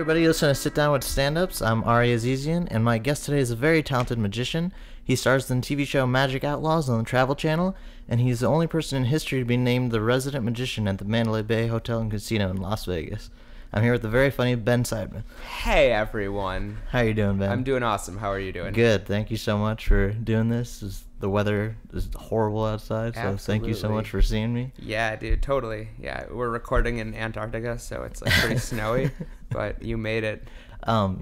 everybody, listen to Sit Down with Stand-Ups. I'm Ari Azizian, and my guest today is a very talented magician. He stars in the TV show Magic Outlaws on the Travel Channel, and he's the only person in history to be named the resident magician at the Mandalay Bay Hotel and Casino in Las Vegas. I'm here with the very funny Ben Seidman. Hey, everyone. How are you doing, Ben? I'm doing awesome. How are you doing? Good. Thank you so much for doing this. The weather is horrible outside, so Absolutely. Thank you so much for seeing me. Yeah, dude, totally. Yeah, we're recording in Antarctica, so it's like pretty snowy, but you made it.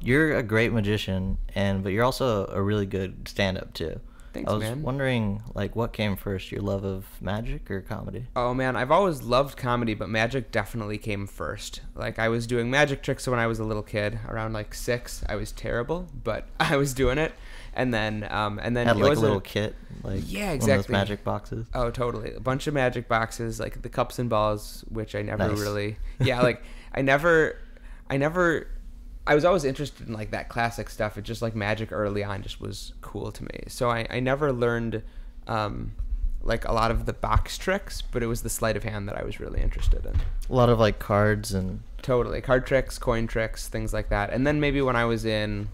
You're a great magician, but you're also a really good stand-up too. Thanks, I was man. wondering, what came first, your love of magic or comedy? Oh, man, I've always loved comedy, but magic definitely came first. I was doing magic tricks when I was a little kid, around 6. I was terrible, but I was doing it. And then Had a little kit, yeah, exactly. One of those magic boxes. Oh, totally. A bunch of magic boxes, the cups and balls, which I never really. Yeah, I was always interested in that classic stuff. It just magic early on just was cool to me. So I never learned a lot of the box tricks, but it was the sleight of hand that I was really interested in. A lot of cards and totally card tricks, coin tricks, things like that. And then maybe when I was in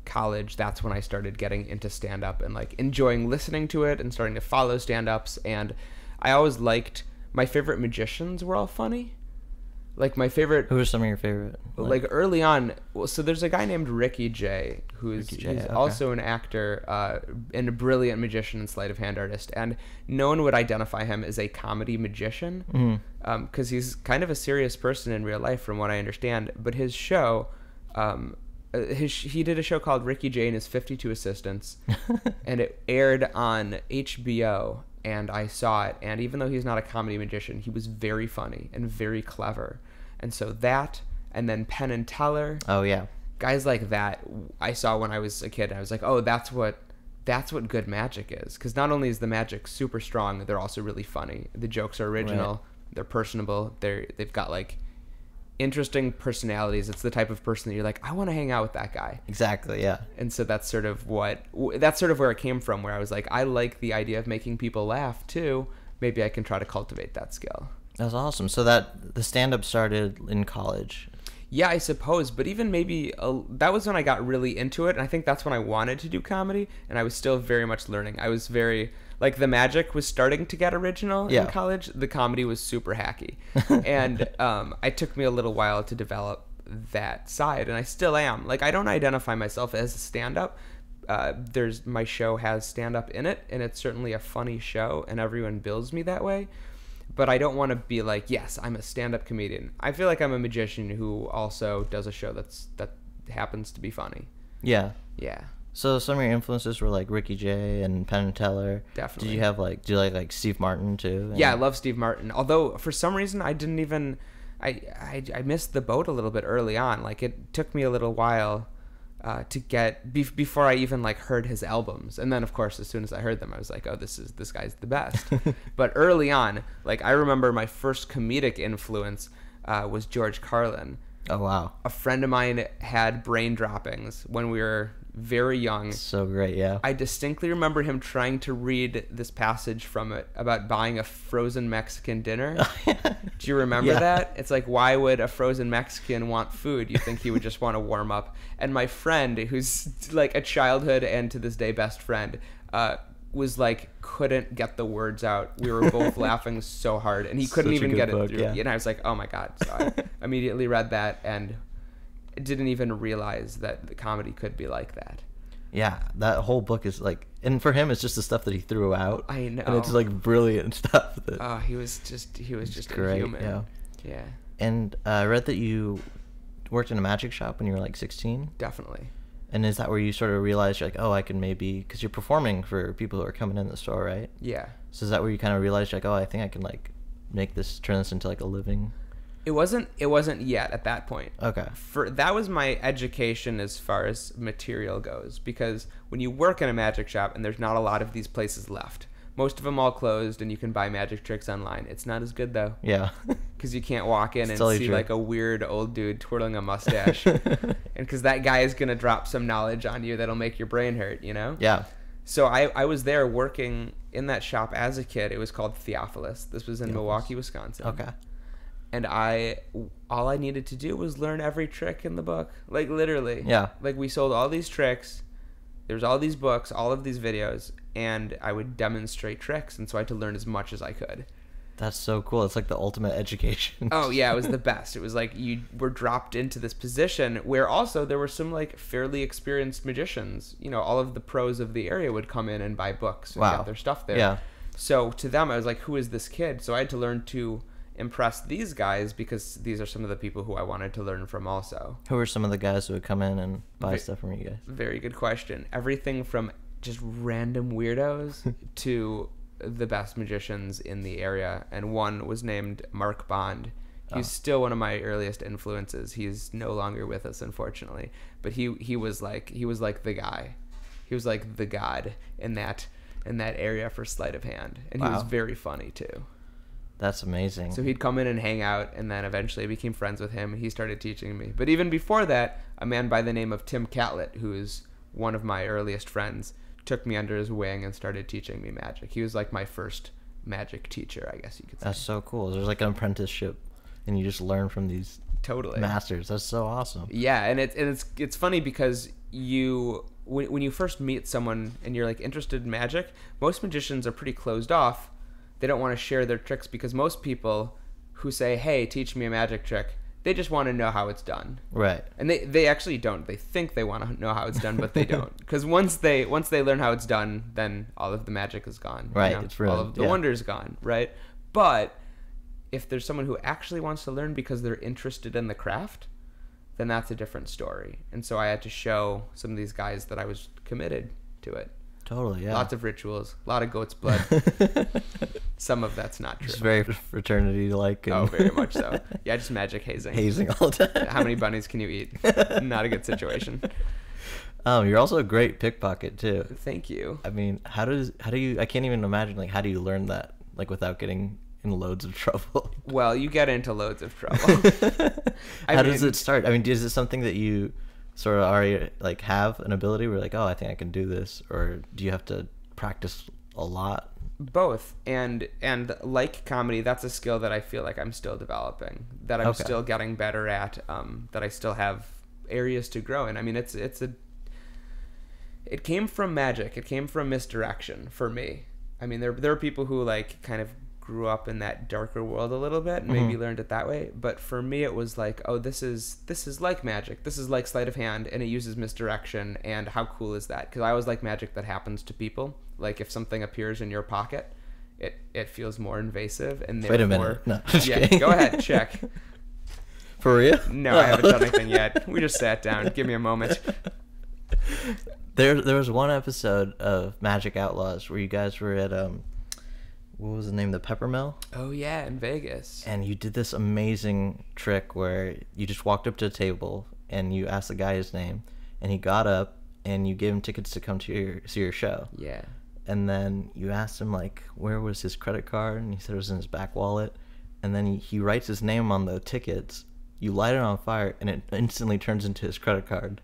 college, that's when I started getting into stand-up and enjoying listening to it and starting to follow stand-ups. And I always liked, my favorite magicians were all funny. My favorite... Who are some of your favorite? Early on, so there's a guy named Ricky Jay, who's also an actor and a brilliant magician and sleight of hand artist. And no one would identify him as a comedy magician because he's kind of a serious person in real life, from what I understand. But his show... he did a show called Ricky Jay and His 52 Assistants, and it aired on HBO, and I saw it. And even though he's not a comedy magician, he was very funny and very clever. And so that, and then Penn and Teller. Oh, yeah. Guys like that I saw when I was a kid. And I was like, oh, that's what good magic is. Because not only is the magic super strong, they're also really funny. The jokes are original. Right. They're personable. They've got interesting personalities. It's the type of person that you're I want to hang out with that guy. Exactly, yeah. And so that's sort of where it came from, where I was I like the idea of making people laugh too. Maybe I can try to cultivate that skill. That's awesome. So that the stand-up started in college. Yeah, I suppose. But even maybe that was when I got really into it. And I think that's when I wanted to do comedy. And I was still very much learning. I was very... the magic was starting to get original in college. The comedy was super hacky. And it took me a little while to develop that side. And I still am. I don't identify myself as a stand-up. My show has stand-up in it. And it's certainly a funny show. And everyone bills me that way. But I don't want to be yes, I'm a stand-up comedian. I feel like I'm a magician who also does a show that happens to be funny. Yeah. Yeah. So some of your influences were Ricky Jay and Penn and Teller. Definitely. Did you have do you like Steve Martin too? Yeah, I love Steve Martin. Although for some reason I didn't even I missed the boat a little bit early on. It took me a little while to get before I even heard his albums. And then of course as soon as I heard them I was oh, this guy's the best. But early on, I remember my first comedic influence was George Carlin. Oh wow. A friend of mine had brain droppings when we were very young. So great, yeah. I distinctly remember him trying to read this passage from it about buying a frozen Mexican dinner. Do you remember that? It's why would a frozen Mexican want food? You think he would just want to warm up. And my friend, who's a childhood and to this day best friend, was couldn't get the words out. We were both laughing so hard, and he couldn't even get it through. Yeah. And I was oh my God. So I immediately read that and didn't even realize that the comedy could be like that. Yeah, that whole book is and for him it's just the stuff that he threw out. I know. And it's brilliant stuff. He was just great, inhuman. Yeah. Yeah. And I read that you worked in a magic shop when you were 16. Definitely. And is that where you sort of realized you're oh, I can maybe, because you're performing for people who are coming in the store, right? Yeah. So is that where you kind of realized oh, I think I can turn this into a living? It wasn't yet at that point. Okay. That was my education as far as material goes, because when you work in a magic shop and there's not a lot of these places left, most of them all closed, and you can buy magic tricks online. It's not as good though. Yeah. Because you can't walk in and totally see true. A weird old dude twirling a mustache, and because that guy is gonna drop some knowledge on you that'll make your brain hurt, Yeah. So I was there working in that shop as a kid. It was called Theophilus. This was in Milwaukee, Wisconsin. Okay. and all I needed to do was learn every trick in the book. Like, literally. Yeah. Like, we sold all these tricks. There's all these books, all of these videos, and I would demonstrate tricks, and so I had to learn as much as I could. That's so cool. It's like the ultimate education. Oh, yeah, it was the best. It was like you were dropped into this position where also there were some, like, fairly experienced magicians. You know, all of the pros of the area would come in and buy books and get their stuff there. Yeah. So to them, I was like, who is this kid? So I had to learn to impress these guys because these are some of the people who I wanted to learn from also. Who are some of the guys who would come in and buy stuff from you guys? Very good question. Everything from just random weirdos to the best magicians in the area, and one was named Mark Bond. He's still one of my earliest influences. He's no longer with us, unfortunately, but he was like the guy. He was like the god in that area for sleight of hand, and he was very funny too. That's amazing. So he'd come in and hang out, and then eventually I became friends with him. He started teaching me. But even before that, a man by the name of Tim Catlett, who is one of my earliest friends, took me under his wing and started teaching me magic. He was like my first magic teacher, I guess you could say. That's so cool. There's like an apprenticeship, and you just learn from these masters. That's so awesome. Yeah, and it's funny because when you first meet someone and you're like interested in magic, most magicians are pretty closed off. They don't want to share their tricks because most people who say, "Hey, teach me a magic trick," they just want to know how it's done. Right. And they actually don't. They think they want to know how it's done, but they don't. Because once they learn how it's done, then all of the magic is gone. Right. You know? It's real. All of the wonder is gone. Right. But if there's someone who actually wants to learn because they're interested in the craft, then that's a different story. And so I had to show some of these guys that I was committed to it. Totally, yeah. Lots of rituals, a lot of goat's blood. Some of that's not true. It's very fraternity-like. Oh, very much so. Yeah, just magic hazing. Hazing all the time. How many bunnies can you eat? Not a good situation. You're also a great pickpocket too. Thank you. I mean, how do you? I can't even imagine like how do you learn that like without getting in loads of trouble? Well, you get into loads of trouble. How does it start? I mean, is it something that you sort of already like have an ability where like, oh, I think I can do this, or do you have to practice a lot? Both. And like comedy, that's a skill that I feel like I'm still developing, that I'm still getting better at, that I still have areas to grow in. I mean, it came from magic. It came from misdirection for me. I mean, there are people who like kind of grew up in that darker world a little bit and maybe learned it that way, but for me it was like, oh, this is like magic, this is like sleight of hand, and it uses misdirection, and how cool is that? Because I always like magic that happens to people. Like if something appears in your pocket, it feels more invasive, and therefore... Wait a minute. No, yeah, go ahead, check. For real? No, I haven't done anything yet. We just sat down. Give me a moment. There was one episode of Magic Outlaws where you guys were at what was the name? The Peppermill? Oh, yeah, in Vegas. And you did this amazing trick where you just walked up to a table and you asked the guy his name, and he got up and you gave him tickets to come to see your show. Yeah. And then you asked him, like, where was his credit card? And he said it was in his back wallet. And then he writes his name on the tickets. You light it on fire, and it instantly turns into his credit card.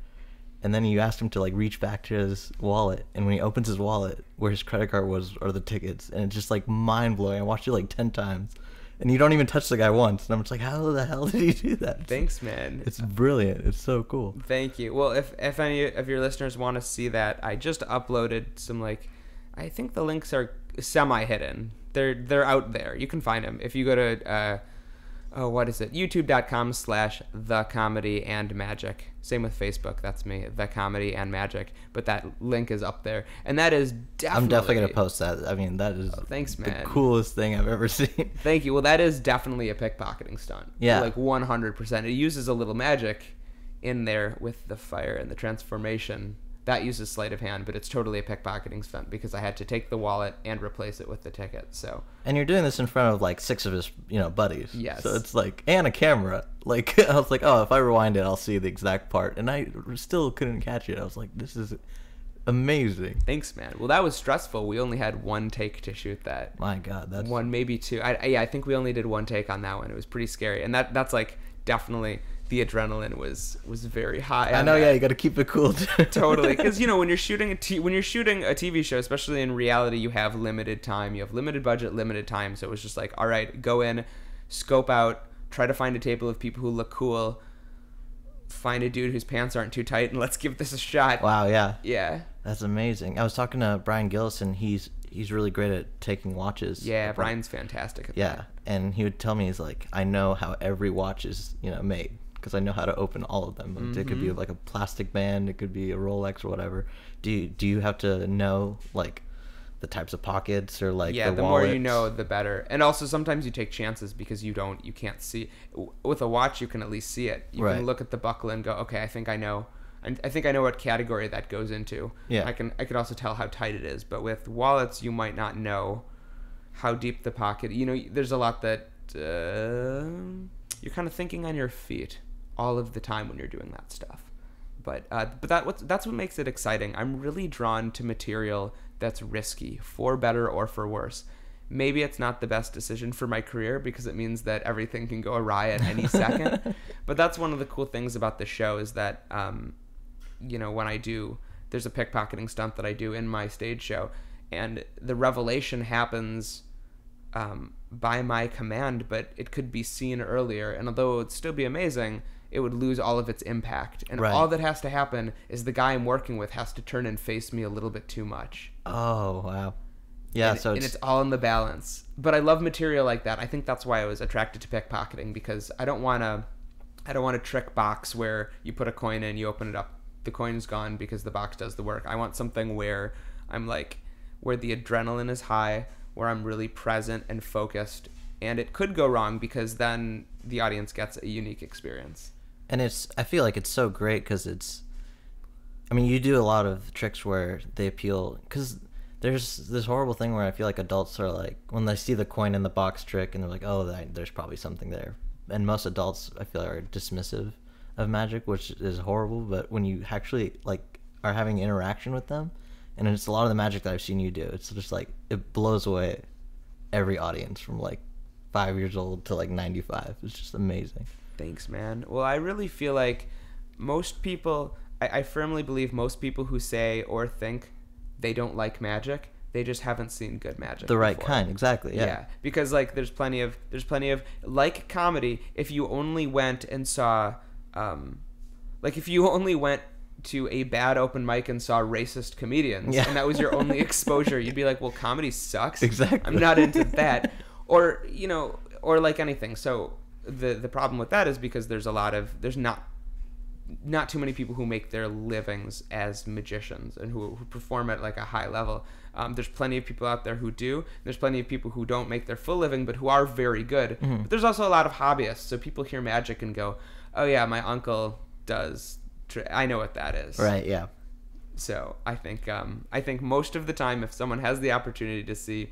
And then you asked him to like reach back to his wallet, and when he opens his wallet, where his credit card was are the tickets, and it's just like mind blowing. I watched it like 10 times, and you don't even touch the guy once, and I'm just like, how the hell did he do that? Thanks, man. It's brilliant. It's so cool. Thank you. Well, if any of your listeners want to see that, I just uploaded some like, I think the links are semi-hidden. They're out there. You can find them if you go to what is it? youtube.com/thecomedyandmagic. Same with Facebook. That's me, The Comedy and Magic. But that link is up there, and that is definitely. I'm definitely gonna post that. I mean, that is thanks, man. The coolest thing I've ever seen. Thank you. Well, that is definitely a pickpocketing stunt. Yeah, like 100%. It uses a little magic in there with the fire and the transformation. That uses sleight of hand, but it's totally a pickpocketing stunt because I had to take the wallet and replace it with the ticket. So. And you're doing this in front of like 6 of his, buddies. Yes. So it's like, and a camera. Like I was like, oh, if I rewind it, I'll see the exact part, and I still couldn't catch it. I was like, this is amazing. Thanks, man. Well, that was stressful. We only had 1 take to shoot that. My God, that's 1, maybe 2. I think we only did 1 take on that one. It was pretty scary, and that's like definitely. The adrenaline was very high. I know, that. Yeah, you got to keep it cool. Totally, because when you're shooting a TV show, especially in reality, you have limited time, you have limited budget, limited time. So it was just like, all right, go in, scope out try to find a table of people who look cool, find a dude whose pants aren't too tight, and let's give this a shot. Wow, yeah. Yeah. That's amazing. I was talking to Brian Gillison. He's really great at taking watches. Yeah, Brian's fantastic at that. Yeah, and he would tell me, he's like, I know how every watch is, made, because I know how to open all of them. Mm-hmm. It could be like a plastic band, it could be a Rolex or whatever. Do you have to know, like, the types of pockets or like the more you know, the better. And also sometimes you take chances because you can't see. With a watch, you can at least see it. You can look at the buckle and go, okay, I think I know what category that goes into. Yeah. I can also tell how tight it is. But with wallets, you might not know how deep the pocket. There's a lot that you're kind of thinking on your feet all of the time when you're doing that stuff. But that's what makes it exciting. I'm really drawn to material that's risky, for better or for worse. Maybe it's not the best decision for my career because it means that everything can go awry at any second. But that's one of the cool things about the show is that, when there's a pickpocketing stunt that I do in my stage show, and the revelation happens by my command, but it could be seen earlier. And although it would still be amazing, it would lose all of its impact. And all that has to happen is the guy I'm working with has to turn and face me a little bit too much. Oh, wow. Yeah, and it's all in the balance. But I love material like that. I think that's why I was attracted to pickpocketing, because I don't want a trick box where you put a coin in, you open it up, the coin's gone because the box does the work. I want something where where the adrenaline is high, where I'm really present and focused, and it could go wrong because then the audience gets a unique experience. And I feel like it's so great because you do a lot of tricks where they appeal, because there's this horrible thing where I feel like adults are like, when they see the coin in the box trick and they're like, oh, there's probably something there. And most adults, I feel, are dismissive of magic, which is horrible. But when you actually are having interaction with them, and it's a lot of the magic that I've seen you do, it's just like, it blows away every audience from 5 years old to 95. It's just amazing. Thanks, man. Well, I really feel like most people, I firmly believe most people who say or think they don't like magic, they just haven't seen good magic. The right kind, exactly. Yeah. Because there's plenty of like comedy. If you only went and saw, if you only went to a bad open mic and saw racist comedians, and that was your only exposure, you'd be like, well, comedy sucks. Exactly. I'm not into that. Or like anything. So the problem with that is because there's not too many people who make their livings as magicians and who perform at a high level. There's plenty of people out there who do. There's plenty of people who don't make their full living but who are very good. Mm-hmm. But there's also a lot of hobbyists. So people hear magic and go, oh yeah, my uncle does. I know what that is. Right. Yeah. So I think most of the time, if someone has the opportunity to see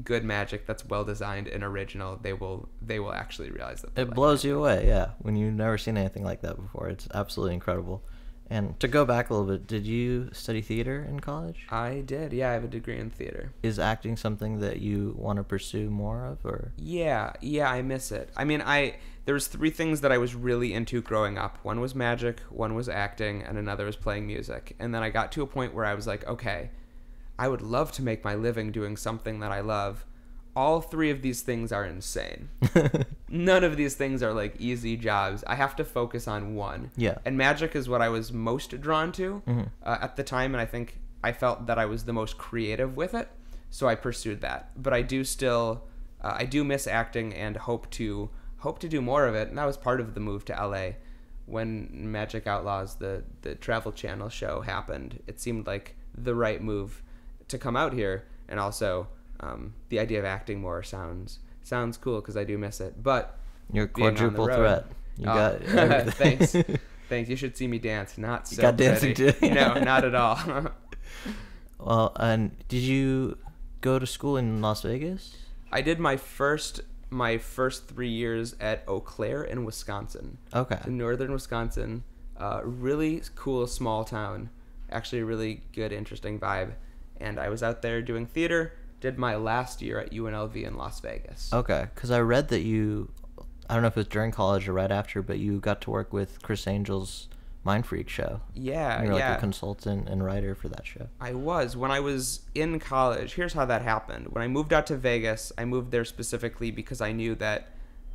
good magic that's well designed and original, they will actually realize that it blows you away. Yeah, when you've never seen anything like that before, it's absolutely incredible. And to go back a little bit, did you study theater in college? I did. Yeah, I have a degree in theater. Is acting something that you want to pursue more of, or? Yeah, I miss it. There was 3 things that I was really into growing up. One was magic, one was acting, and another was playing music. And then I got to a point where I was like, okay, I would love to make my living doing something that I love. All 3 of these things are insane. None of these things are easy jobs. I have to focus on one. Yeah. And magic is what I was most drawn to at the time, and I think I felt that I was the most creative with it, so I pursued that. But I do still, I do miss acting and hope to do more of it. And that was part of the move to LA. When Magic Outlaws, the Travel Channel show, happened, it seemed like the right move to come out here. And also, the idea of acting more sounds cool because I do miss it. But you're a quadruple threat. You got everything. Thanks. You should see me dance. Not so. You got dancing too. No, not at all. Well, and did you go to school in Las Vegas? I did my first 3 years at Eau Claire in Wisconsin. Okay. In northern Wisconsin, really cool small town. Actually, a really good, interesting vibe. And I was out there doing theater. Did my last year at UNLV in Las Vegas. Okay, because I read that I don't know if it was during college or right after, but you got to work with Criss Angel's Mind Freak show. Yeah, you were a consultant and writer for that show. I was. When I was in college, here's how that happened. When I moved out to Vegas, I moved there specifically because I knew that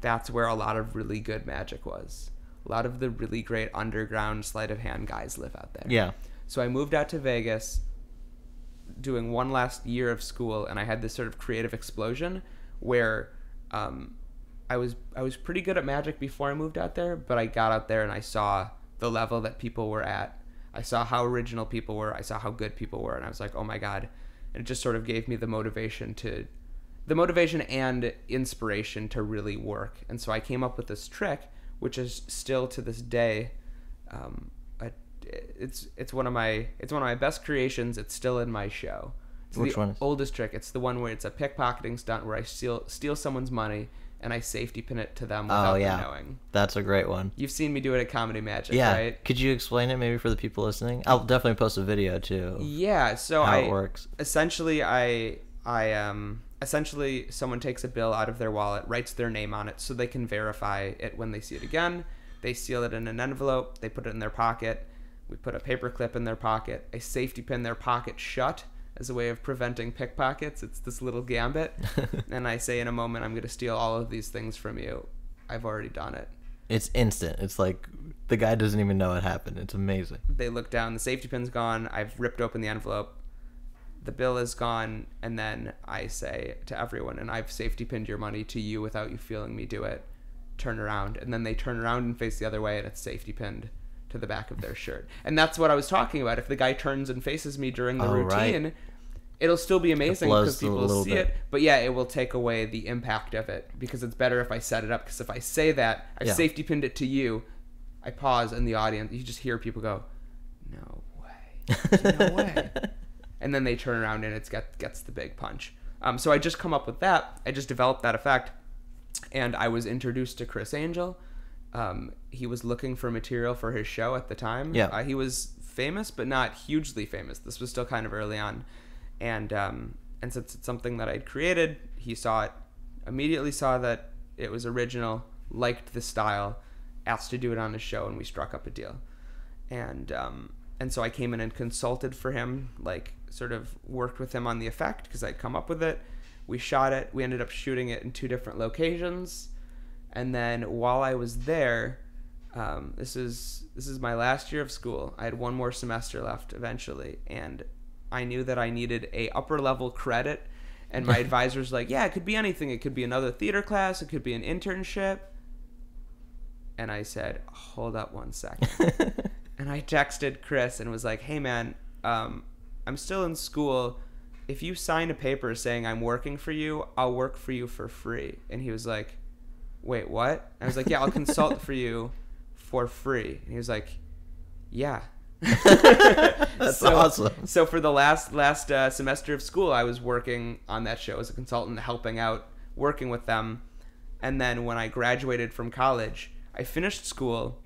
that's where a lot of really good magic was. A lot of the really great underground sleight of hand guys live out there. Yeah. So I moved out to Vegas doing one last year of school, and I had this sort of creative explosion where I was pretty good at magic before I moved out there, but I got out there and I saw the level that people were at. I saw how original people were. I saw how good people were, and I was like, oh my God. And it just sort of gave me the motivation and inspiration to really work. And so I came up with this trick, which is still to this day, it's one of my best creations. It's still in my show. It's Which one? Oldest trick. It's the one where it's a pickpocketing stunt where I steal someone's money and I safety pin it to them without them knowing. That's a great one. You've seen me do it at Comedy Magic, right? Could you explain it maybe for the people listening? I'll definitely post a video too. Yeah, so how it works. Essentially, essentially someone takes a bill out of their wallet, writes their name on it so they can verify it when they see it again. They seal it in an envelope, they put it in their pocket. We put a paper clip in their pocket. I safety pin their pocket shut as a way of preventing pickpockets. It's this little gambit. And I say, in a moment, I'm going to steal all of these things from you. I've already done it. It's instant. It's like the guy doesn't even know it happened. It's amazing. They look down. The safety pin's gone. I've ripped open the envelope. The bill is gone. And then I say to everyone, and I've safety pinned your money to you without you feeling me do it. Turn around. And then they turn around and face the other way, and it's safety pinned to the back of their shirt. And that's what I was talking about. If the guy turns and faces me during the routine, it'll still be amazing because people will see it. But yeah, it will take away the impact of it because it's better if I set it up. Because if I say that, I've safety pinned it to you, I pause in the audience, you just hear people go, no way. No way. And then they turn around and it gets the big punch. So I just come up with that. I just developed that effect. And I was introduced to Criss Angel. He was looking for material for his show at the time. Yeah. He was famous, but not hugely famous. This was still kind of early on. And since it's something that I'd created, he saw it, immediately saw that it was original, liked the style, asked to do it on his show, and we struck up a deal. And so I came in and consulted for him, like sort of worked with him on the effect because I'd come up with it. We shot it. We ended up shooting it in 2 different locations. And then while I was there, this is my last year of school. I had 1 more semester left eventually, and I knew that I needed a upper level credit. And my advisor's like, yeah, it could be anything. It could be another theater class. It could be an internship. And I said, hold up 1 second. And I texted Criss and was like, hey man, I'm still in school. If you sign a paper saying I'm working for you, I'll work for you for free. And he was like, wait, what? I was like, yeah, I'll consult for you for free. And he was like, yeah. That's awesome. So for the last semester of school, I was working on that show as a consultant, helping out, working with them. And then when I graduated from college, I finished school,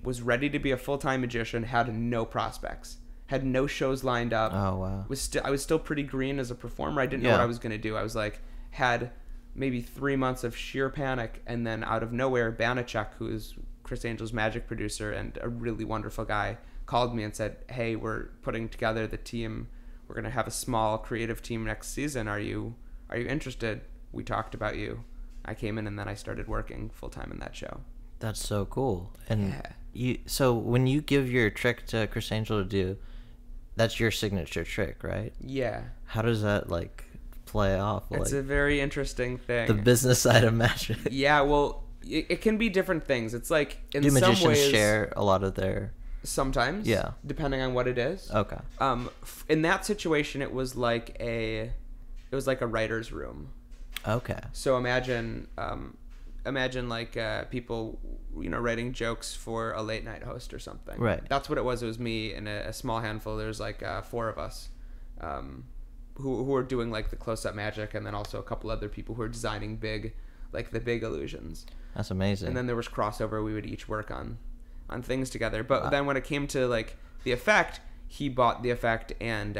was ready to be a full-time magician, had no prospects, had no shows lined up. Oh, wow. I was still pretty green as a performer. I didn't know what I was going to do. I was like, had maybe 3 months of sheer panic, and then out of nowhere, Banachuk, who is Criss Angel's magic producer and a really wonderful guy, called me and said, hey, we're putting together the team. We're going to have a small creative team next season. Are you interested? We talked about you. I came in and then I started working full-time in that show. That's so cool. And so when you give your trick to Criss Angel to do, that's your signature trick, right? Yeah. How does that like play off? It's a very interesting thing. The business side of magic. Yeah, well, it can be different things. It's like in do some ways. Do magicians share a lot of their? Sometimes. Yeah. Depending on what it is. Okay. In that situation, it was like a writer's room. Okay. So imagine like people, writing jokes for a late night host or something. Right. That's what it was. It was me and a small handful. There's like 4 of us, who were doing like the close up magic, and then also a couple other people who were designing the big illusions. That's amazing. And then there was crossover. We would each work on things together. But then when it came to like the effect, he bought the effect, and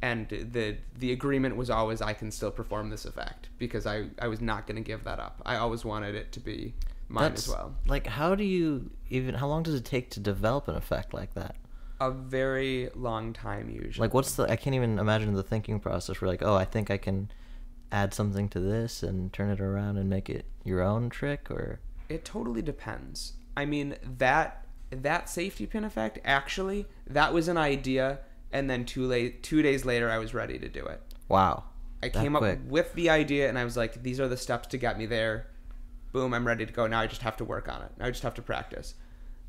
the agreement was always I can still perform this effect because I was not going to give that up. I always wanted it to be mine as well. Like, how long does it take to develop an effect like that? A very long time usually. Like, I can't even imagine the thinking process where like, oh, I think I can add something to this and turn it around and make it your own trick, or? It totally depends. I mean, that safety pin effect, actually, that was an idea, and then 2 days later, I was ready to do it. Wow. I came up with the idea, and I was like, these are the steps to get me there. Boom, I'm ready to go. Now I just have to work on it. Now I just have to practice.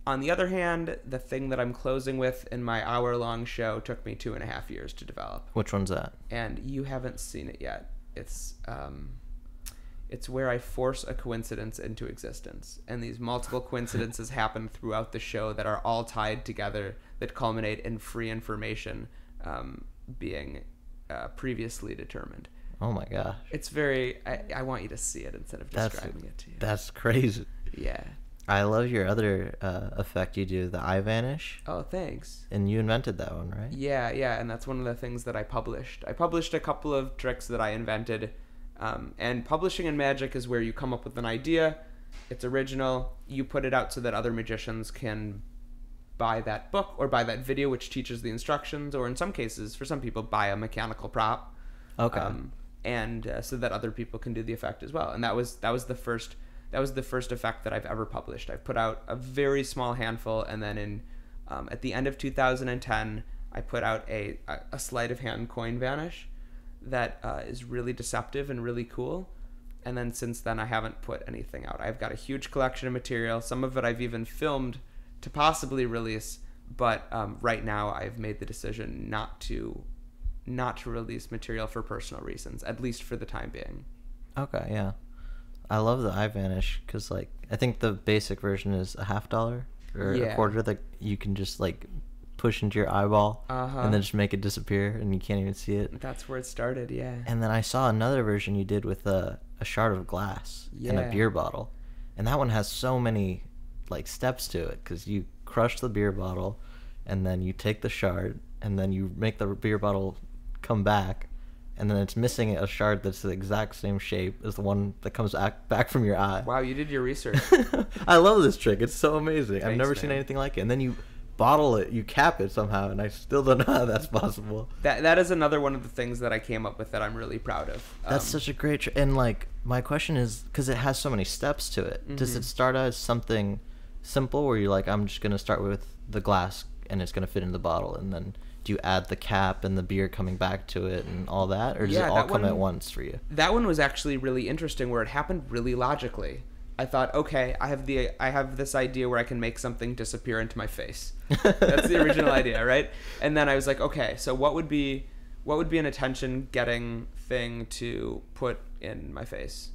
On the other hand, the thing that I'm closing with in my hour-long show took me 2.5 years to develop. Which one's that? And you haven't seen it yet. It's where I force a coincidence into existence. And these multiple coincidences happen throughout the show that are all tied together, that culminate in free information being previously determined. Oh my gosh. It's very... I want you to see it instead of describing it to you. That's crazy. Yeah. I love your other effect you do, the I Vanish. Oh, thanks. And you invented that one, right? Yeah, and that's one of the things that I published. I published a couple of tricks that I invented. And publishing in magic is where you come up with an idea, it's original, you put it out so that other magicians can buy that book or buy that video which teaches the instructions, or in some cases, for some people, buy a mechanical prop. Okay. And so that other people can do the effect as well. And that was the first effect that I've ever published. I've put out a very small handful, and then at the end of 2010, I put out a sleight of hand coin vanish that is really deceptive and really cool. And then since then, I haven't put anything out. I've got a huge collection of material. Some of it I've even filmed to possibly release, but right now I've made the decision not to release material for personal reasons, at least for the time being. Okay, yeah. I love the I Vanish because, like, I think the basic version is $50 or a quarter that you can just, like, push into your eyeball and then just make it disappear and you can't even see it. That's where it started, yeah. And then I saw another version you did with a shard of glass and a beer bottle. And that one has so many, like, steps to it because you crush the beer bottle and then you take the shard and then you make the beer bottle come back, and then it's missing a shard that's the exact same shape as the one that comes back from your eye. Wow, you did your research. I love this trick. It's so amazing. Thanks, I've never seen anything like it. And then you bottle it, you cap it somehow, and I still don't know how that's possible. That is another one of the things that I came up with that I'm really proud of. That's such a great trick. And, like, my question is, because it has so many steps to it, does it start as something simple where you're like, I'm just going to start with the glass and it's going to fit in the bottle, and then do you add the cap and the beer coming back to it and all that, or does it all come at once for you? That one was actually really interesting, where it happened really logically. I thought, okay, I have this idea where I can make something disappear into my face. That's the original idea, right? And then I was like, okay, so what would be an attention-getting thing to put in my face?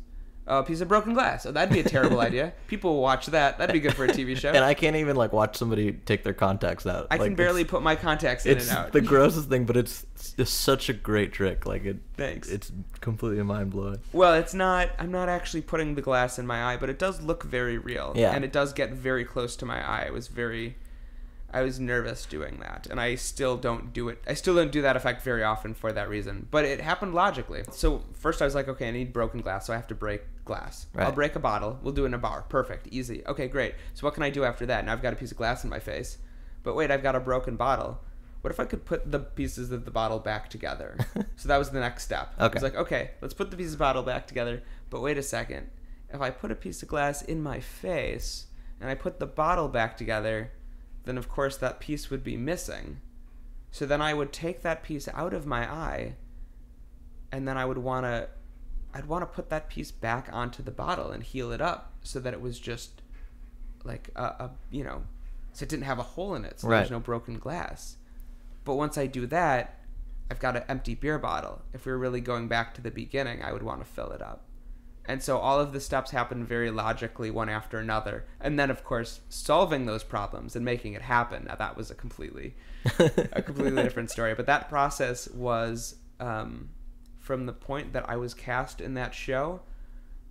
A piece of broken glass. Oh, that'd be a terrible idea. People will watch that. That'd be good for a TV show. And I can't even, like, watch somebody take their contacts out. I can barely put my contacts in and out. It's the grossest thing, but it's just such a great trick. Like, Thanks. It's completely mind-blowing. Well, I'm not actually putting the glass in my eye, but it does look very real. Yeah. And it does get very close to my eye. I was nervous doing that, and I still don't do it. I still don't do that effect very often for that reason, but it happened logically. So first I was like, okay, I need broken glass, so I have to break glass. Right. I'll break a bottle. We'll do it in a bar. Perfect. Easy. Okay, great. So what can I do after that? Now I've got a piece of glass in my face, but wait, I've got a broken bottle. What if I could put the pieces of the bottle back together? So that was the next step. Okay. I was like, okay, let's put the pieces of the bottle back together, but wait a second. If I put a piece of glass in my face and I put the bottle back together, then of course that piece would be missing. So then I would take that piece out of my eye, and then I'd want to put that piece back onto the bottle and heal it up so that it was just like so it didn't have a hole in it, so there's no broken glass. But once I do that, I've got an empty beer bottle. If we were really going back to the beginning, I would want to fill it up. And so all of the steps happen very logically, one after another. And then, of course, solving those problems and making it happen. Now, that was a completely different story. But that process was from the point that I was cast in that show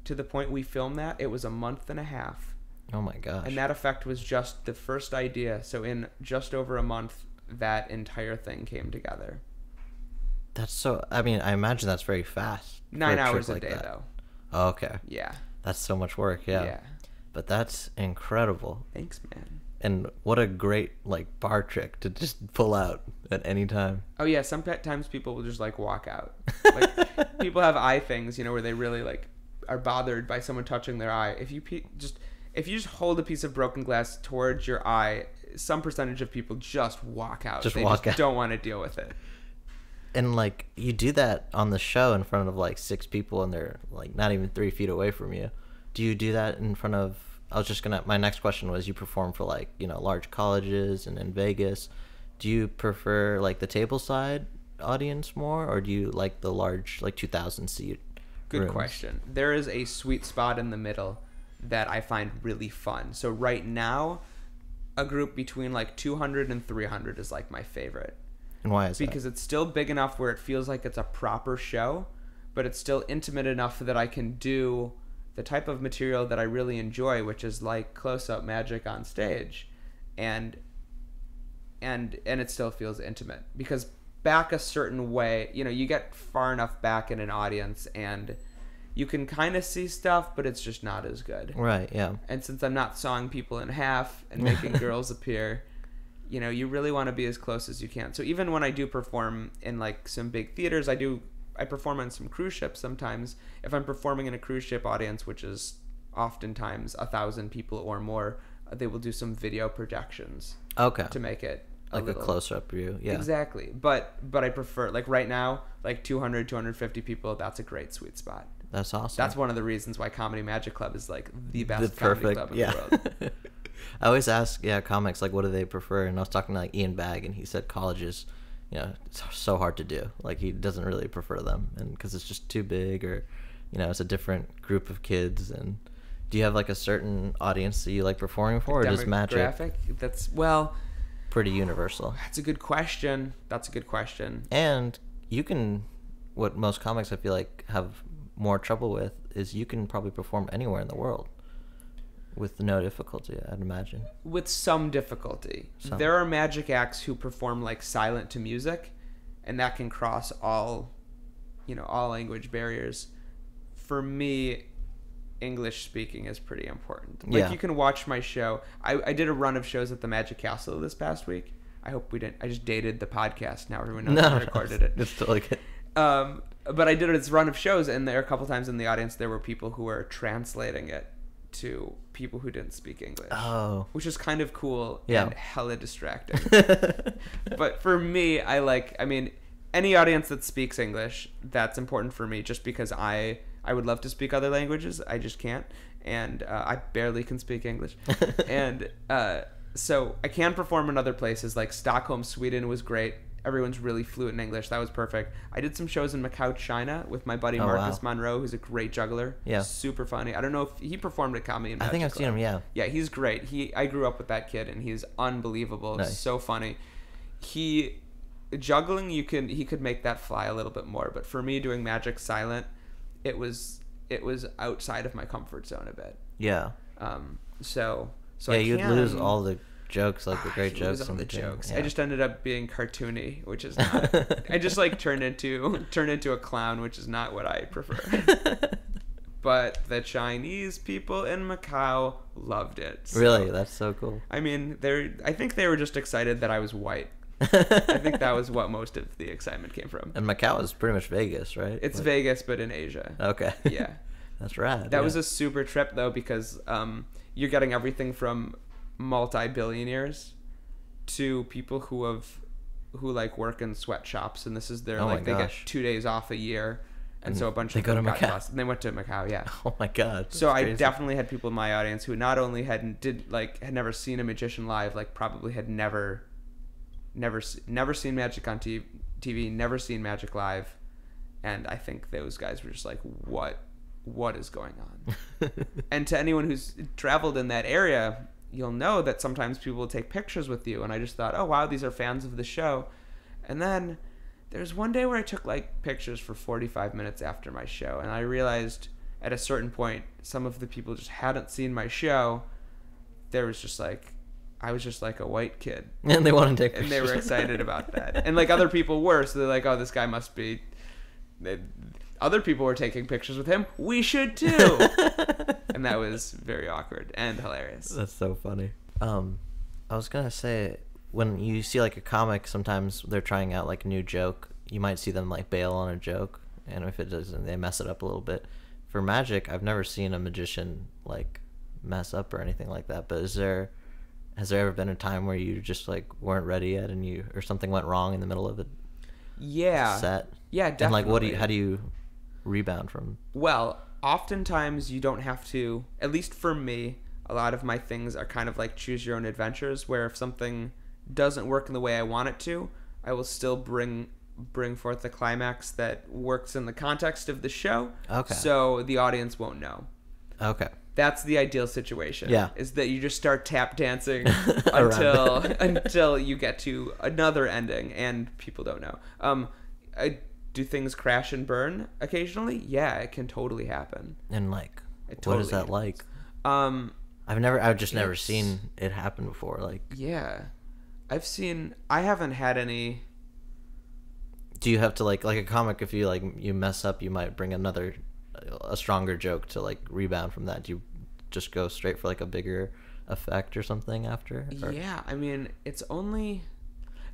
to the point we filmed that, it was a month and a half. Oh, my gosh. And that effect was just the first idea. So in just over a month, that entire thing came together. That's so... I mean, I imagine that's very fast. 9 hours a day, though. Oh, okay. Yeah. That's so much work, yeah. But that's incredible. Thanks, man. And what a great like bar trick to just pull out at any time. Oh yeah, sometimes people will just like walk out. Like people have eye things, you know, where they really like are bothered by someone touching their eye. If you just hold a piece of broken glass towards your eye, some percentage of people just walk out. They don't want to deal with it. And like you do that on the show in front of like 6 people, and they're like not even 3 feet away from you. Do you do that in front of? My next question was, you perform for like, you know, large colleges and in Vegas. Do you prefer like the table side audience more, or do you like the large like 2,000 seat Good rooms? question. There is a sweet spot in the middle that I find really fun. So right now, a group between like 200 and 300 is like my favorite. And why is that? Because it's still big enough where it feels like it's a proper show, but it's still intimate enough that I can do the type of material that I really enjoy, which is like close-up magic on stage, and it still feels intimate. Because back a certain way, you know, you get far enough back in an audience and you can kind of see stuff, but it's just not as good. Right, yeah. And since I'm not sawing people in half and making girls appear, you know, you really want to be as close as you can. So even when I do perform in like some big theaters, I perform on some cruise ships sometimes. If I'm performing in a cruise ship audience, which is oftentimes 1,000 people or more, they will do some video projections. Okay. To make it like a close-up view. Yeah. Exactly. But I prefer, like right now, like 200, 250 people, that's a great sweet spot. That's awesome. That's one of the reasons why Comedy Magic Club is like the best comedy club in the world. I always ask, comics, like, what do they prefer? And I was talking to like Ian Bagg, and he said colleges, you know, it's so hard to do. Like, he doesn't really prefer them, and because it's just too big, or, you know, it's a different group of kids. And do you have like a certain audience that you like performing for, or just magic? Demographic? That's pretty universal. That's a good question. And you can, what most comics I feel like have more trouble with is you can probably perform anywhere in the world with no difficulty, I'd imagine. With some difficulty. There are magic acts who perform like silent to music, and that can cross all language barriers. For me, English speaking is pretty important. Like, you can watch my show. I did a run of shows at the Magic Castle this past week. I hope we didn't. I just dated the podcast. Now everyone knows I recorded it. It's totally good. But I did this run of shows, and there a couple times in the audience there were people who were translating it to people who didn't speak English. Oh. Which is kind of cool and hella distracting. But for me, any audience that speaks English, that's important for me, just because I would love to speak other languages. I just can't. And I barely can speak English. And so I can perform in other places, like Stockholm, Sweden was great. Everyone's really fluent in English. That was perfect. I did some shows in Macau, China with my buddy Marcus Monroe, who's a great juggler. Yeah. Super funny. I don't know if he performed at Comedy and Magic I think I've seen him, yeah. Yeah, he's great. I grew up with that kid, and he's unbelievable. Nice. So funny. Juggling, he could make that fly a little bit more, but for me, doing magic silent, it was outside of my comfort zone a bit. Yeah. So you'd lose all the jokes, like the great jokes. All the jokes. Yeah. I just ended up being cartoony, which is not. I just like turned into a clown, which is not what I prefer. But the Chinese people in Macau loved it. So, really, that's so cool. I mean, I think they were just excited that I was white. I think that was what most of the excitement came from. And Macau is pretty much Vegas, right? It's Vegas, but in Asia. Okay. Yeah. That's rad. That was a super trip, though, because you're getting everything from multi-billionaires to people who like work in sweatshops, and this is their they get 2 days off a year, and so a bunch of them got lost. And they went to Macau. Yeah. Oh my god. So I definitely had people in my audience who not only had never seen a magician live, like probably had never seen magic on TV, never seen magic live, and I think those guys were just like, what is going on? And to anyone who's traveled in that area, you'll know that sometimes people will take pictures with you, and I just thought, oh wow, these are fans of the show. And then there's one day where I took like pictures for 45 minutes after my show, and I realized at a certain point some of the people just hadn't seen my show. There was just like, I was just like a white kid, and they wanted to take pictures. And they were excited about that, and like other people were, so they're like, oh, this guy must be. Other people were taking pictures with him. We should too. And that was very awkward and hilarious. That's so funny. I was gonna say, when you see like a comic, sometimes they're trying out like a new joke. You might see them like bail on a joke, and if it doesn't, they mess it up a little bit. For magic, I've never seen a magician like mess up or anything like that. But has there ever been a time where you just like weren't ready yet, and or something went wrong in the middle of a set? Yeah, definitely. And like, how do you rebound from? Well, oftentimes you don't have to. At least for me, a lot of my things are kind of like choose your own adventures, where if something doesn't work in the way I want it to, I will still bring forth the climax that works in the context of the show. Okay. So the audience won't know. Okay. That's the ideal situation. Yeah. Is that you just start tap dancing until you get to another ending and people don't know. Do things crash and burn occasionally? Yeah, it can totally happen. And like, what is that like? I've just never seen it happen before. Like, yeah, I haven't had any. Do you have to like a comic, if you like you mess up, you might bring a stronger joke to like rebound from that? Do you just go straight for like a bigger effect or something after? Or? Yeah, I mean,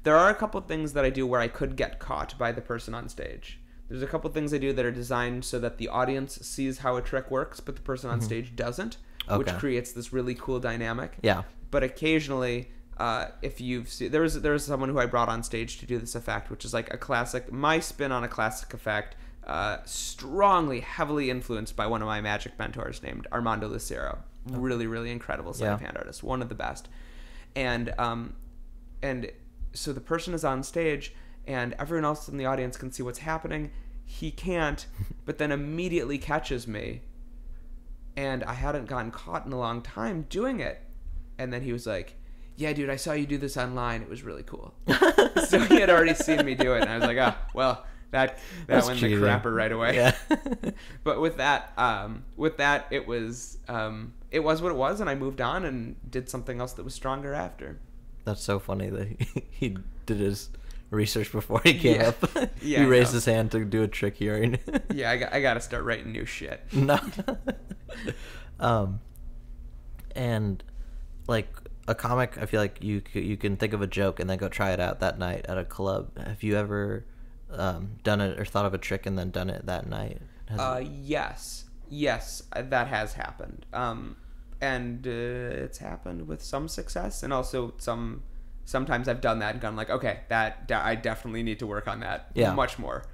there are a couple things that I do where I could get caught by the person on stage. There's a couple things I do that are designed so that the audience sees how a trick works, but the person on stage doesn't, which creates this really cool dynamic. Yeah. But occasionally, if you've seen, there was someone who I brought on stage to do this effect, which is like a classic, my spin on a classic effect, strongly, heavily influenced by one of my magic mentors named Armando Lucero. Really, really incredible sleight of hand artist, one of the best. And so the person is on stage, and everyone else in the audience can see what's happening. He can't, but then immediately catches me. And I hadn't gotten caught in a long time doing it. And then he was like, yeah, dude, I saw you do this online. It was really cool. So he had already seen me do it. And I was like, well, that went the crapper right away. Yeah. But with that, it was what it was. And I moved on and did something else that was stronger after. That's so funny that he did his research before he came up. Yeah, he raised his hand to do a trick he already knew. Yeah, I got to start writing new shit. No. And like a comic, I feel like you can think of a joke and then go try it out that night at a club. Have you ever done it or thought of a trick and then done it that night? Yes, that has happened. And it's happened with some success, and also sometimes I've done that and gone like, okay, that I definitely need to work on that much more.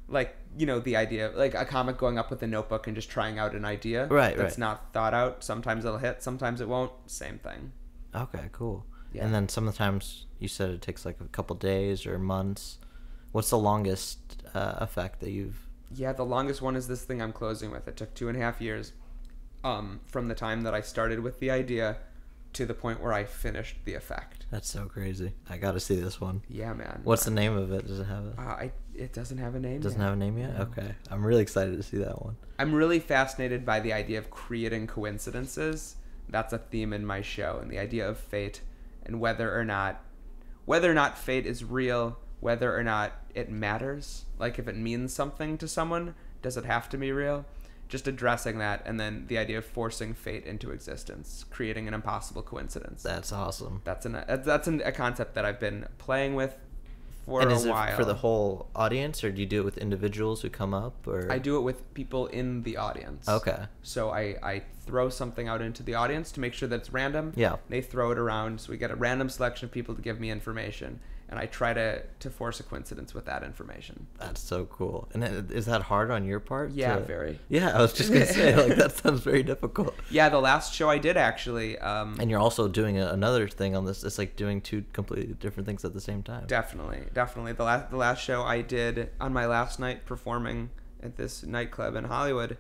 Like, the idea, like a comic going up with a notebook and just trying out an idea that's not thought out. Sometimes it'll hit, sometimes it won't. Same thing. Okay, cool. Yeah. And then sometimes you said it takes like a couple days or months. What's the longest effect that you've... Yeah, the longest one is this thing I'm closing with. It took 2.5 years from the time that I started with the idea to the point where I finished the effect. That's so crazy. I got to see this one. Yeah, man. What's the name of it? Does it have a... It doesn't have a name. Doesn't have a name yet? No. Okay. I'm really excited to see that one. I'm really fascinated by the idea of creating coincidences. That's a theme in my show, and the idea of fate, and whether or not fate is real, whether or not it matters. Like, if it means something to someone, does it have to be real? Just addressing that, and then the idea of forcing fate into existence, creating an impossible coincidence. That's awesome. That's a concept that I've been playing with for and a is while. It for the whole audience, or do you do it with individuals who come up? Or I do it with people in the audience. Okay. So I throw something out into the audience to make sure that it's random. Yeah. They throw it around, so we get a random selection of people to give me information. And I try to force a coincidence with that information. That's so cool. And is that hard on your part? Yeah, very. Yeah, I was just going to say, like, that sounds very difficult. Yeah, the last show I did, actually. And you're also doing another thing on this. It's like doing two completely different things at the same time. Definitely. The last show I did on my last night performing at this nightclub in Hollywood,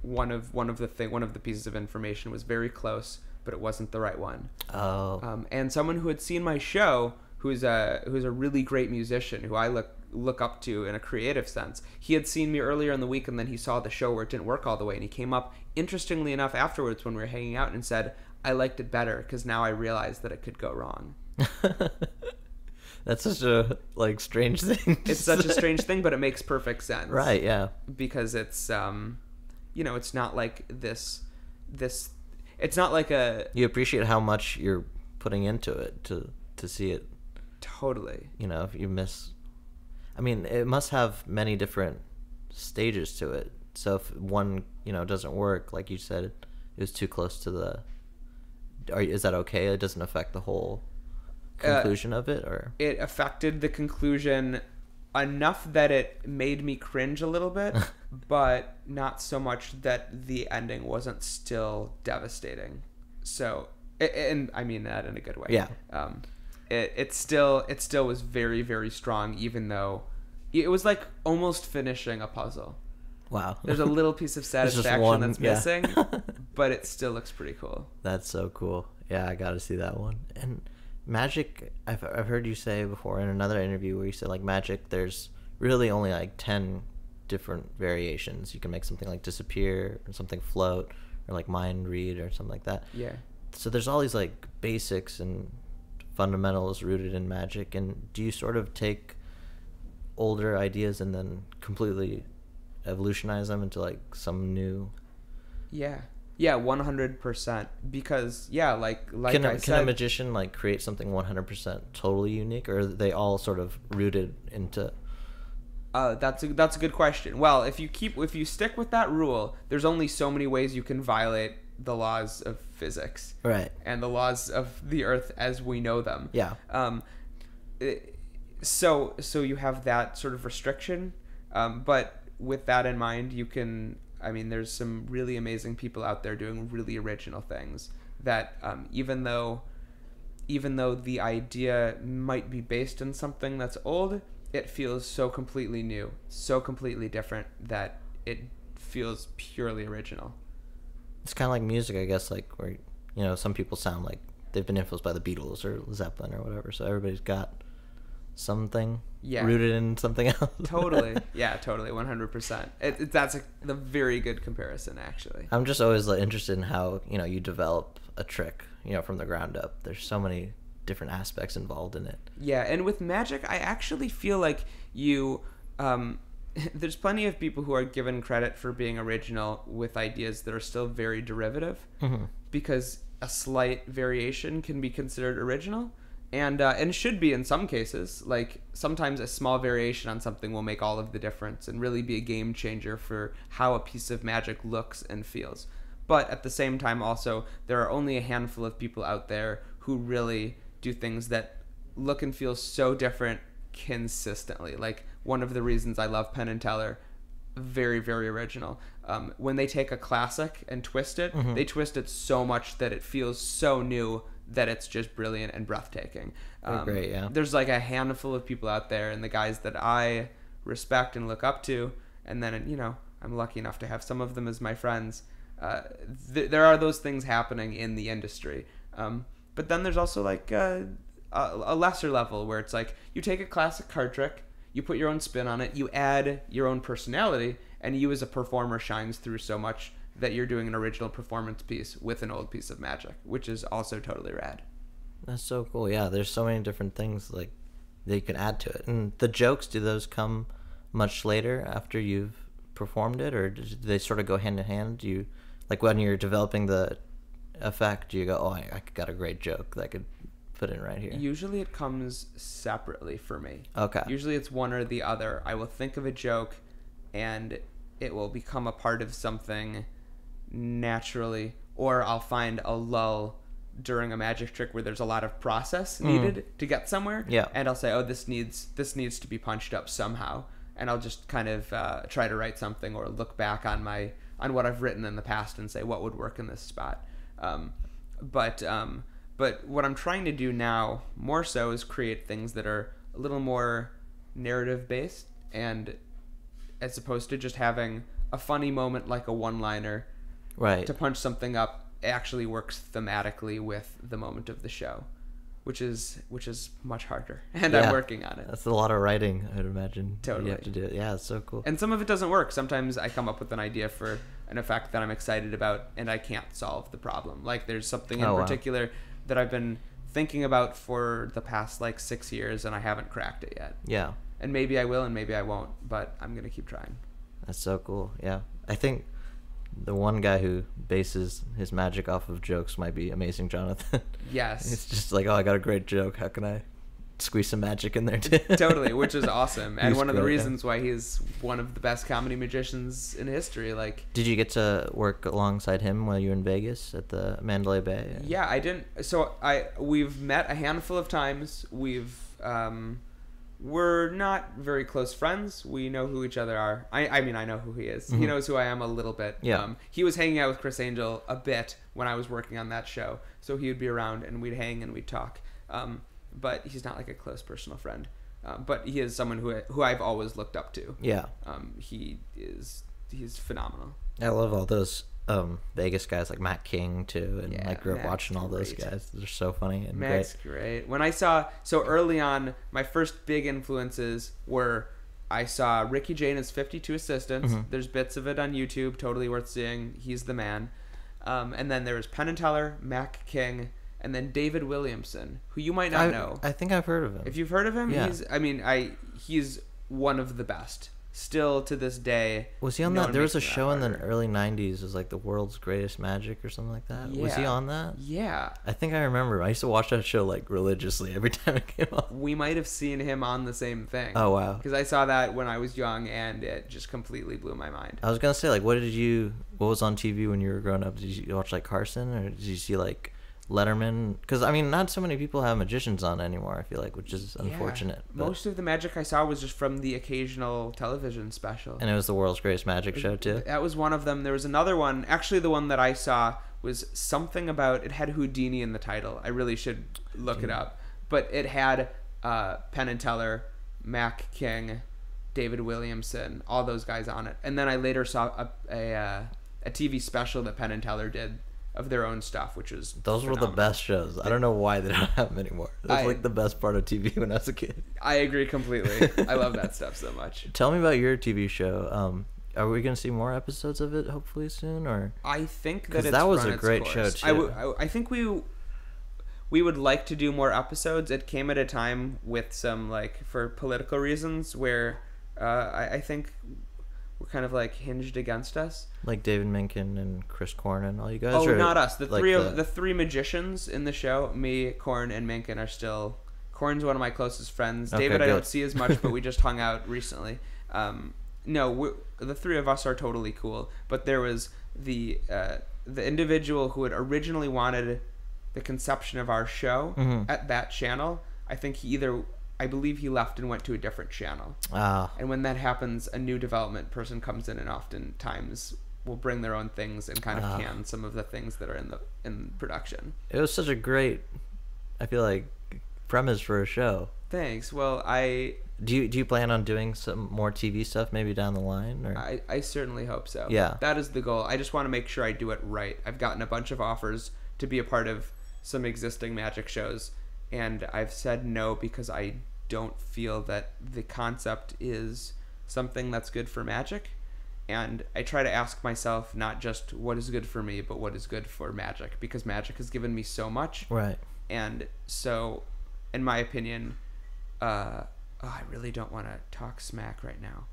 one of the pieces of information was very close, but it wasn't the right one. Oh. And someone who had seen my show, who's a really great musician, who I look up to in a creative sense. He had seen me earlier in the week, and then he saw the show where it didn't work all the way, and he came up, interestingly enough, afterwards when we were hanging out and said, I liked it better because now I realized that it could go wrong. That's such a strange thing. It's such a strange thing, but it makes perfect sense. Right, yeah. Because it's it's not like this it's not like a... You appreciate how much you're putting into it to see it. Totally. You know, if you miss, I mean, it must have many different stages to it. So if one, you know, doesn't work, like you said, it was too close to the. Is that okay? It doesn't affect the whole conclusion of it, or it affected the conclusion enough that it made me cringe a little bit, but not so much that the ending wasn't still devastating. So, and I mean that in a good way. Yeah. It still was very, very strong, even though it was like almost finishing a puzzle. Wow. There's a little piece of satisfaction that's missing, but it still looks pretty cool. That's so cool. Yeah, I got to see that one. And magic, I've heard you say before in another interview where you said like magic, there's really only like 10 different variations. You can make something like disappear or something float or like mind read or something like that. Yeah. So there's all these like basics and fundamentals rooted in magic. And do you sort of take older ideas and then completely evolutionize them into like some new? Yeah 100%, because like can I said, a magician like create something 100% totally unique, or are they all sort of rooted into? That's a good question. Well, if you stick with that rule, there's only so many ways you can violate the laws of physics, right, and the laws of the earth as we know them. Yeah. So you have that sort of restriction, but with that in mind, you can, I mean, there's some really amazing people out there doing really original things that, even though the idea might be based in something that's old, it feels so completely new, so completely different that it feels purely original. It's kind of like music, I guess, like where, you know, some people sound like they've been influenced by the Beatles or Zeppelin or whatever, so everybody's got something rooted in something else. Totally. Yeah, totally. 100%. That's the very good comparison, actually. I'm just always like interested in how, you know, you develop a trick, you know, from the ground up. There's so many different aspects involved in it. Yeah, and with magic, I actually feel like you there's plenty of people who are given credit for being original with ideas that are still very derivative, because a slight variation can be considered original. And should be in some cases. Like sometimes a small variation on something will make all of the difference and really be a game changer for how a piece of magic looks and feels. But at the same time, also, there are only a handful of people out there who really do things that look and feel so different consistently. Like one of the reasons I love Penn and Teller, very, very original. When they take a classic and twist it, they twist it so much that it feels so new that it's just brilliant and breathtaking. Great, yeah. There's like a handful of people out there, and the guys that I respect and look up to, and then, you know, I'm lucky enough to have some of them as my friends. There are those things happening in the industry. But then there's also like a lesser level where it's like you take a classic card trick, you put your own spin on it, you add your own personality, and you as a performer shines through so much that you're doing an original performance piece with an old piece of magic, which is also totally rad. That's so cool. Yeah, there's so many different things like that you can add to it. And the jokes, do those come much later after you've performed it, or do they sort of go hand in hand? Do you, like when you're developing the effect, do you go, oh, I got a great joke that I could put in right here? Usually it comes separately for me. Okay. Usually it's one or the other. I will think of a joke and it will become a part of something naturally, or I'll find a lull during a magic trick where there's a lot of process needed to get somewhere, and I'll say, oh, this needs to be punched up somehow, and I'll just kind of try to write something or look back on what I've written in the past and say what would work in this spot. But what I'm trying to do now more so is create things that are a little more narrative based, and as opposed to just having a funny moment like a one-liner, right, to punch something up actually works thematically with the moment of the show, which is much harder, and I'm working on it. That's a lot of writing, I'd imagine. Totally. You have to do it. Yeah, it's so cool. And some of it doesn't work. Sometimes I come up with an idea for an effect that I'm excited about, and I can't solve the problem. Like there's something in particular that I've been thinking about for the past like 6 years, and I haven't cracked it yet. Yeah. And maybe I will, and maybe I won't, but I'm gonna keep trying. That's so cool. Yeah. I think the one guy who bases his magic off of jokes might be Amazing Jonathan. Yes. It's just like, oh, I got a great joke. How can I squeeze some magic in there too? Totally, which is awesome. And He's one of the great, reasons why he's one of the best comedy magicians in history. Like, did you get to work alongside him while you were in Vegas at the Mandalay Bay? Yeah, I didn't. So we've met a handful of times. We're not very close friends. We know who each other are. I mean, I know who he is. Mm-hmm. He knows who I am a little bit. Yeah. He was hanging out with Criss Angel a bit when I was working on that show. So he would be around and we'd hang and we'd talk. But he's not like a close personal friend. But he is someone who I've always looked up to. Yeah. He's phenomenal. I love all those Vegas guys like Matt King too, and I grew up Matt's watching all those guys. They're so funny and Matt's great. When I saw early on, my first big influences were I saw Ricky Jay and his 52 Assistants. Mm-hmm. There's bits of it on YouTube, totally worth seeing. He's the man. And then there was Penn and Teller, Mac King, and then David Williamson, who you might not know. I think I've heard of him. If you've heard of him, yeah. He's one of the best. Still to this day. Was he on that? There was a show in the early 90s. It was like The World's Greatest Magic or something like that. Yeah. Was he on that? Yeah. I think I remember. I used to watch that show like religiously every time it came on. We might have seen him on the same thing. Oh, wow. Because I saw that when I was young and it just completely blew my mind. I was going to say, like, what was on TV when you were growing up? Did you watch like Carson or did you see like Letterman? Because I mean, not so many people have magicians on anymore, I feel like, which is unfortunate. Yeah. Most of the magic I saw was just from the occasional television special, and it was The World's Greatest Magic show too. That was one of them. There was another one, actually the one that I saw was something about, it had Houdini in the title. I really should look it up, but it had Penn and Teller, Mac King, David Williamson, all those guys on it. And then I later saw a TV special that Penn and Teller did of their own stuff, which was those phenomenal. Were the best shows. I don't know why they don't have them anymore. It was like the best part of TV when I was a kid. I agree completely. I love that stuff so much. Tell me about your TV show. Are we going to see more episodes of it hopefully soon? Or I think that that was a great show too. I think we would like to do more episodes. It came at a time with some, like, for political reasons where I think we're kind of like hinged against us, like David Mencken and Chris Korn and all you guys. Oh, not us. The three magicians in the show, me, Korn, and Mencken, are still. Korn's one of my closest friends. Okay, David, I don't see as much, but we just hung out recently. No, the three of us are totally cool. But there was the individual who had originally wanted the conception of our show at that channel. I believe he left and went to a different channel. And when that happens, a new development person comes in and oftentimes will bring their own things and kind of can some of the things that are in production. It was such a great, I feel like, premise for a show. Thanks. Well, do you plan on doing some more TV stuff maybe down the line? Or? I certainly hope so. Yeah. That is the goal. I just want to make sure I do it right. I've gotten a bunch of offers to be a part of some existing magic shows, and I've said no because I don't feel that the concept is something that's good for magic. And I try to ask myself not just what is good for me, but what is good for magic, because magic has given me so much. Right. And so, in my opinion, I really don't want to talk smack right now.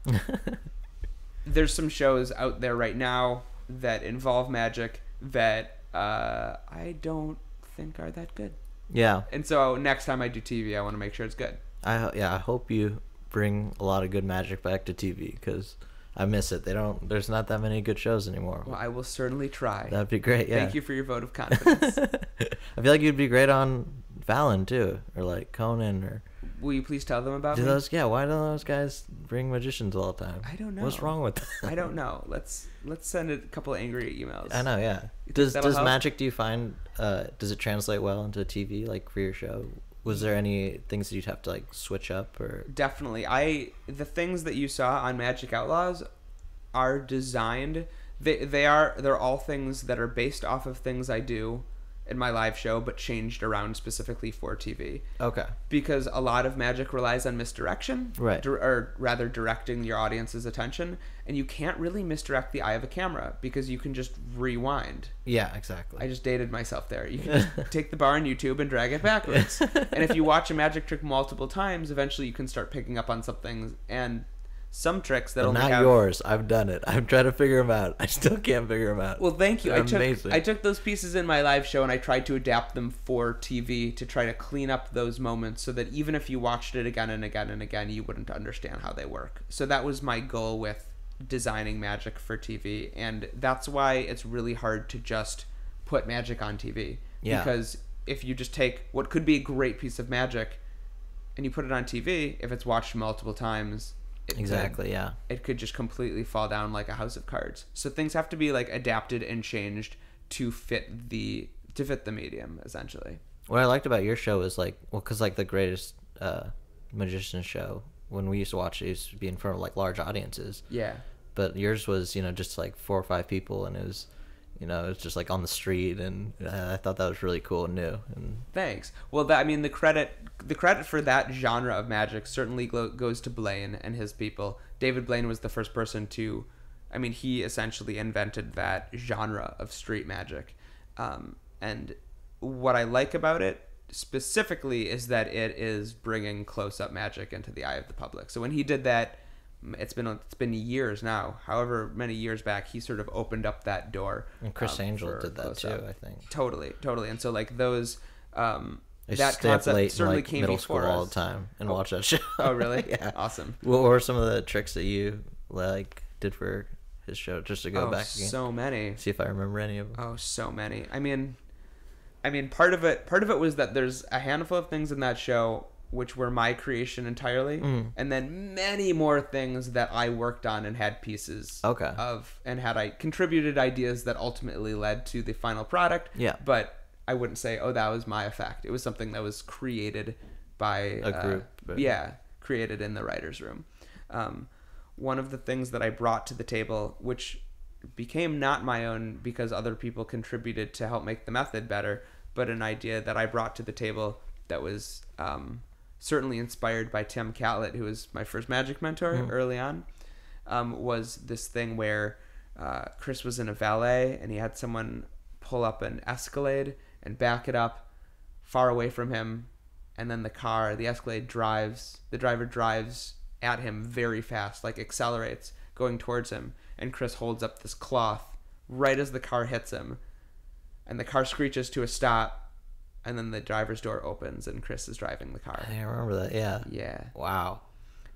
There's some shows out there right now that involve magic that I don't think are that good. Yeah. And so next time I do TV, I want to make sure it's good. I hope you bring a lot of good magic back to TV, because I miss it. There's not that many good shows anymore. Well, I will certainly try. That'd be great. Yeah. Thank you for your vote of confidence. I feel like you'd be great on Fallon too, or like Conan, or. Will you please tell them about me? Why don't those guys bring magicians all the time? I don't know. What's wrong with them? I don't know. Let's send a couple of angry emails. I know, yeah. Does magic, do you find, does it translate well into TV, like for your show? Was there any things that you'd have to like switch up, or? Definitely. The things that you saw on Magic Outlaws are designed. They're all things that are based off of things I do in my live show, but changed around specifically for TV. Okay. Because a lot of magic relies on misdirection, right? Or rather, directing your audience's attention, and you can't really misdirect the eye of a camera because you can just rewind. Yeah, exactly. I just dated myself there. You can just take the bar on YouTube and drag it backwards, and if you watch a magic trick multiple times, eventually you can start picking up on something. And some tricks that But only not have... yours. I've done it. I'm trying to figure them out. I still can't figure them out. Well, thank you. Amazing. I took those pieces in my live show and I tried to adapt them for TV to try to clean up those moments so that even if you watched it again and again and again, you wouldn't understand how they work. So that was my goal with designing magic for TV, and that's why it's really hard to just put magic on TV. Yeah. Because if you just take what could be a great piece of magic and you put it on TV, if it's watched multiple times, it could just completely fall down like a house of cards. So things have to be like adapted and changed to fit the medium, essentially. What I liked about your show is like, well, because like the greatest magician show, when we used to watch it, used to be in front of like large audiences. Yeah. But yours was, you know, just like 4 or 5 people, and it was, you know, it was just like on the street, and I thought that was really cool and new. And thanks. Well, I mean, the credit for that genre of magic certainly goes to Blaine and his people. David Blaine was the first person to, I mean, he essentially invented that genre of street magic. And what I like about it specifically is that it is bringing close-up magic into the eye of the public. So when he did that, it's been years now, however many years back, he sort of opened up that door. And Criss Angel did that too, I think. Totally. And so like those, I that stay up concept late certainly in, like, came middle before school us. all the time and watch that show. Oh, really? Yeah. Awesome. What were some of the tricks that you like did for his show, just to go back again? So many. See if I remember any of them. Oh, so many. I mean, part of it was that there's a handful of things in that show which were my creation entirely, and then many more things that I worked on and had pieces of, and I contributed ideas that ultimately led to the final product. Yeah. But I wouldn't say, oh, that was my effect. It was something that was created by a group. Created in the writer's room. One of the things that I brought to the table, which became not my own because other people contributed to help make the method better, but an idea that I brought to the table that was certainly inspired by Tim Catlett, who was my first magic mentor early on, was this thing where Criss was in a valet and he had someone pull up an Escalade and back it up far away from him, and then the Escalade the driver drives at him very fast, like accelerates, going towards him, and Criss holds up this cloth right as the car hits him, and the car screeches to a stop, and then the driver's door opens and Criss is driving the car. I remember that, yeah. Yeah. Wow.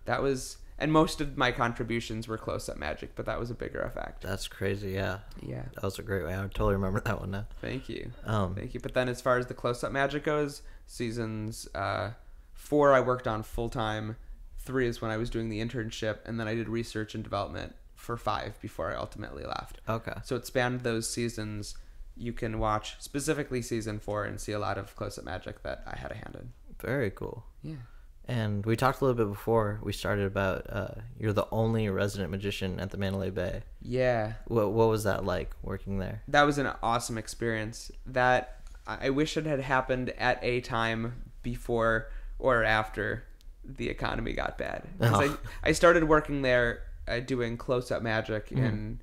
That was, and most of my contributions were close-up magic, but that was a bigger effect. That's crazy, yeah. Yeah. That was a great way. I totally remember that one now. Thank you. Thank you. But then as far as the close-up magic goes, seasons 4 I worked on full-time, 3 is when I was doing the internship, and then I did research and development for 5 before I ultimately left. Okay. So it spanned those seasons. You can watch specifically season 4 and see a lot of close-up magic that I had a hand in. Very cool. Yeah. And we talked a little bit before we started about you're the only resident magician at the Mandalay Bay. Yeah. What was that like working there? That was an awesome experience. That I wish it had happened at a time before or after the economy got bad. I started working there doing close-up magic in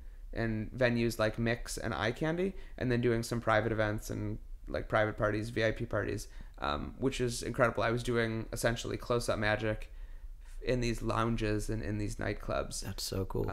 venues like Mix and Eye Candy, and then doing some private events and like private parties, VIP parties, which is incredible. I was doing essentially close-up magic in these lounges and in these nightclubs. That's so cool.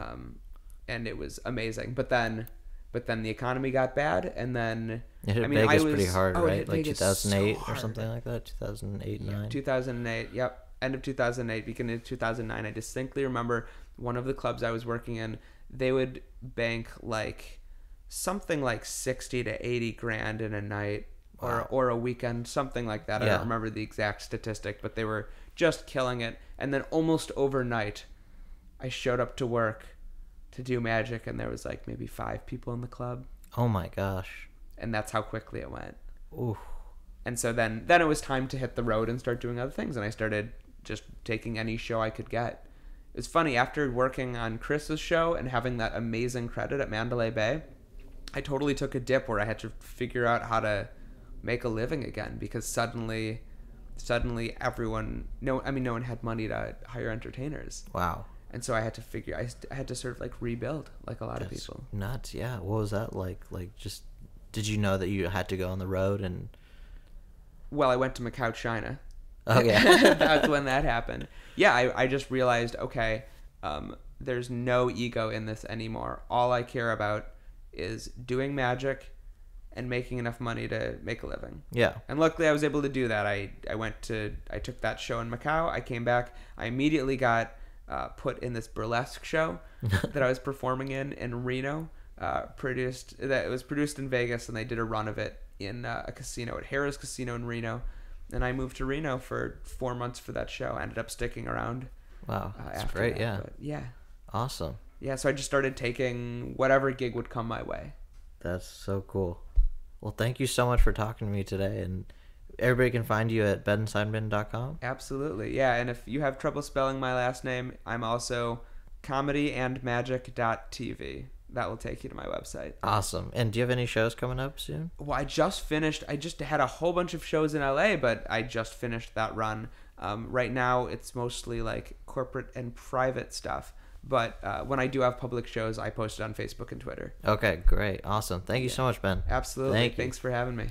And it was amazing. But then the economy got bad, and then it hit Vegas pretty hard, right? It hit like Vegas 2008 so or something like that. 2008, 9. 2008. Yep. End of 2008, beginning of 2009. I distinctly remember one of the clubs I was working in, they would bank like something like 60 to 80 grand in a night or a weekend, something like that. I don't remember the exact statistic, but they were just killing it. And then almost overnight, I showed up to work to do magic, and there was like maybe 5 people in the club. Oh my gosh. And that's how quickly it went. Ooh. And so then it was time to hit the road and start doing other things, and I started just taking any show I could get. It's funny, after working on Criss's show and having that amazing credit at Mandalay Bay, I totally took a dip where I had to figure out how to make a living again, because suddenly everyone, no one had money to hire entertainers. Wow. And so I had to sort of like rebuild like a lot of people. Nuts, yeah. What was that like? Like, just, did you know that you had to go on the road? And well, I went to Macau, China. Oh yeah. That's when that happened. Yeah, I just realized, okay, There's no ego in this anymore. All I care about is doing magic and making enough money to make a living. Yeah. And luckily I was able to do that. I took that show in Macau. I came back. I immediately got put in this burlesque show that I was performing in Reno. It was produced in Vegas, and they did a run of it in a casino at Harrah's Casino in Reno. And I moved to Reno for 4 months for that show. I ended up sticking around. Wow, that's great. Yeah. But yeah. Awesome. Yeah, so I just started taking whatever gig would come my way. That's so cool. Well, thank you so much for talking to me today, and everybody can find you at benseidman.com. Absolutely, yeah. And if you have trouble spelling my last name, I'm also comedyandmagic.tv. That will take you to my website. Awesome. And do you have any shows coming up soon? Well, I just had a whole bunch of shows in LA, but I just finished that run. Right now, it's mostly like corporate and private stuff. But when I do have public shows, I post it on Facebook and Twitter. Okay, great. Awesome. Thank you so much, Ben. Absolutely. Thanks for having me.